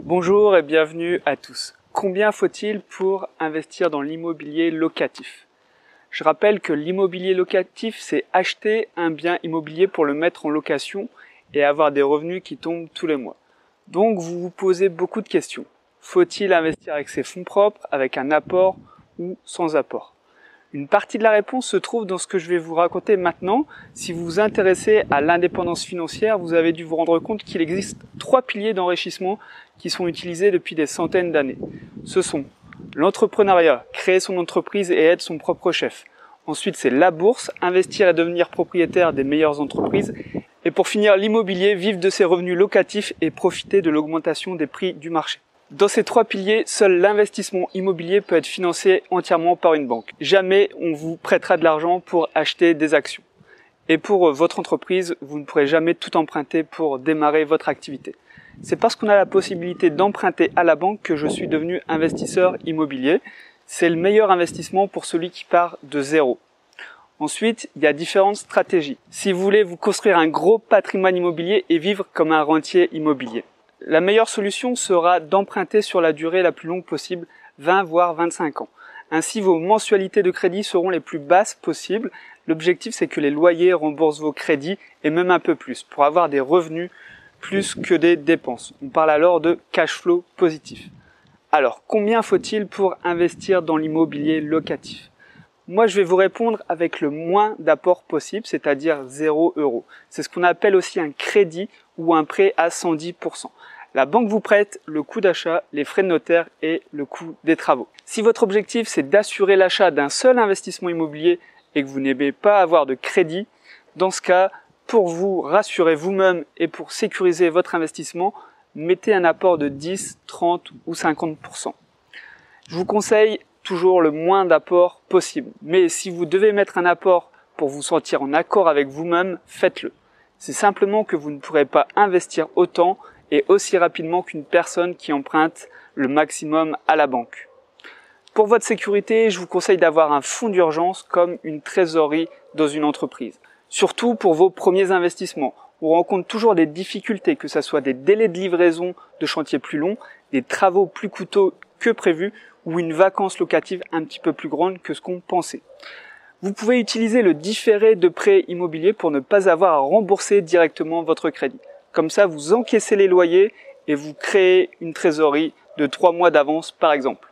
Bonjour et bienvenue à tous. Combien faut-il pour investir dans l'immobilier locatif? Je rappelle que l'immobilier locatif, c'est acheter un bien immobilier pour le mettre en location et avoir des revenus qui tombent tous les mois. Donc vous vous posez beaucoup de questions. Faut-il investir avec ses fonds propres, avec un apport ou sans apport? Une partie de la réponse se trouve dans ce que je vais vous raconter maintenant. Si vous vous intéressez à l'indépendance financière, vous avez dû vous rendre compte qu'il existe 3 piliers d'enrichissement qui sont utilisés depuis des centaines d'années. Ce sont l'entrepreneuriat, créer son entreprise et être son propre chef. Ensuite, c'est la bourse, investir et devenir propriétaire des meilleures entreprises. Et pour finir, l'immobilier, vivre de ses revenus locatifs et profiter de l'augmentation des prix du marché. Dans ces 3 piliers, seul l'investissement immobilier peut être financé entièrement par une banque. Jamais on vous prêtera de l'argent pour acheter des actions. Et pour votre entreprise, vous ne pourrez jamais tout emprunter pour démarrer votre activité. C'est parce qu'on a la possibilité d'emprunter à la banque que je suis devenu investisseur immobilier. C'est le meilleur investissement pour celui qui part de zéro. Ensuite, il y a différentes stratégies. Si vous voulez vous construire un gros patrimoine immobilier et vivre comme un rentier immobilier. La meilleure solution sera d'emprunter sur la durée la plus longue possible, 20 voire 25 ans. Ainsi, vos mensualités de crédit seront les plus basses possibles. L'objectif, c'est que les loyers remboursent vos crédits et même un peu plus, pour avoir des revenus plus que des dépenses. On parle alors de cash flow positif. Alors, combien faut-il pour investir dans l'immobilier locatif? Moi, je vais vous répondre avec le moins d'apport possible, c'est-à-dire 0 €. C'est ce qu'on appelle aussi un crédit ou un prêt à 110%. La banque vous prête le coût d'achat, les frais de notaire et le coût des travaux. Si votre objectif c'est d'assurer l'achat d'un seul investissement immobilier et que vous n'aimez pas avoir de crédit, dans ce cas, pour vous rassurer vous-même et pour sécuriser votre investissement, mettez un apport de 10, 30 ou 50%. Je vous conseille toujours le moins d'apport possible. Mais si vous devez mettre un apport pour vous sentir en accord avec vous-même, faites-le. C'est simplement que vous ne pourrez pas investir autant et aussi rapidement qu'une personne qui emprunte le maximum à la banque. Pour votre sécurité, je vous conseille d'avoir un fonds d'urgence comme une trésorerie dans une entreprise. Surtout pour vos premiers investissements. On rencontre toujours des difficultés, que ce soit des délais de livraison de chantiers plus longs, des travaux plus coûteux que prévu ou une vacance locative un petit peu plus grande que ce qu'on pensait. Vous pouvez utiliser le différé de prêt immobilier pour ne pas avoir à rembourser directement votre crédit. Comme ça, vous encaissez les loyers et vous créez une trésorerie de 3 mois d'avance par exemple.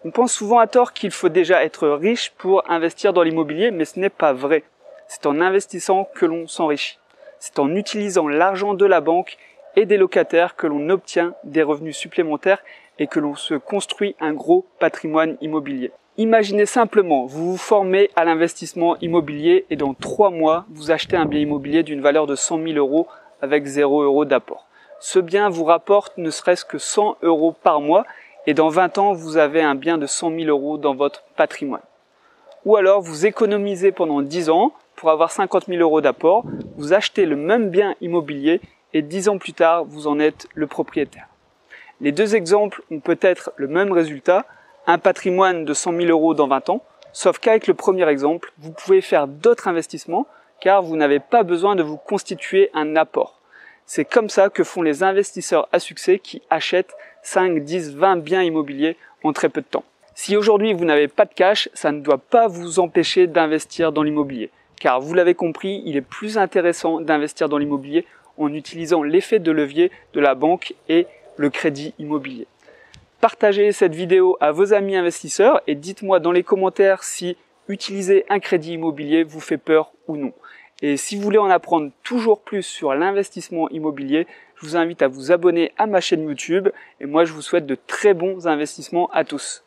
On pense souvent à tort qu'il faut déjà être riche pour investir dans l'immobilier, mais ce n'est pas vrai. C'est en investissant que l'on s'enrichit. C'est en utilisant l'argent de la banque et des locataires que l'on obtient des revenus supplémentaires et que l'on se construit un gros patrimoine immobilier. Imaginez simplement, vous vous formez à l'investissement immobilier et dans 3 mois, vous achetez un bien immobilier d'une valeur de 100 000 € avec 0 € d'apport. Ce bien vous rapporte ne serait-ce que 100 € par mois et dans 20 ans, vous avez un bien de 100 000 € dans votre patrimoine. Ou alors, vous économisez pendant 10 ans pour avoir 50 000 € d'apport, vous achetez le même bien immobilier et 10 ans plus tard, vous en êtes le propriétaire. Les deux exemples ont peut-être le même résultat, un patrimoine de 100 000 € dans 20 ans, sauf qu'avec le premier exemple, vous pouvez faire d'autres investissements car vous n'avez pas besoin de vous constituer un apport. C'est comme ça que font les investisseurs à succès qui achètent 5, 10, 20 biens immobiliers en très peu de temps. Si aujourd'hui vous n'avez pas de cash, ça ne doit pas vous empêcher d'investir dans l'immobilier. Car vous l'avez compris, il est plus intéressant d'investir dans l'immobilier en utilisant l'effet de levier de la banque et le crédit immobilier. Partagez cette vidéo à vos amis investisseurs et dites-moi dans les commentaires si utiliser un crédit immobilier vous fait peur ou non. Et si vous voulez en apprendre toujours plus sur l'investissement immobilier, je vous invite à vous abonner à ma chaîne YouTube et moi je vous souhaite de très bons investissements à tous.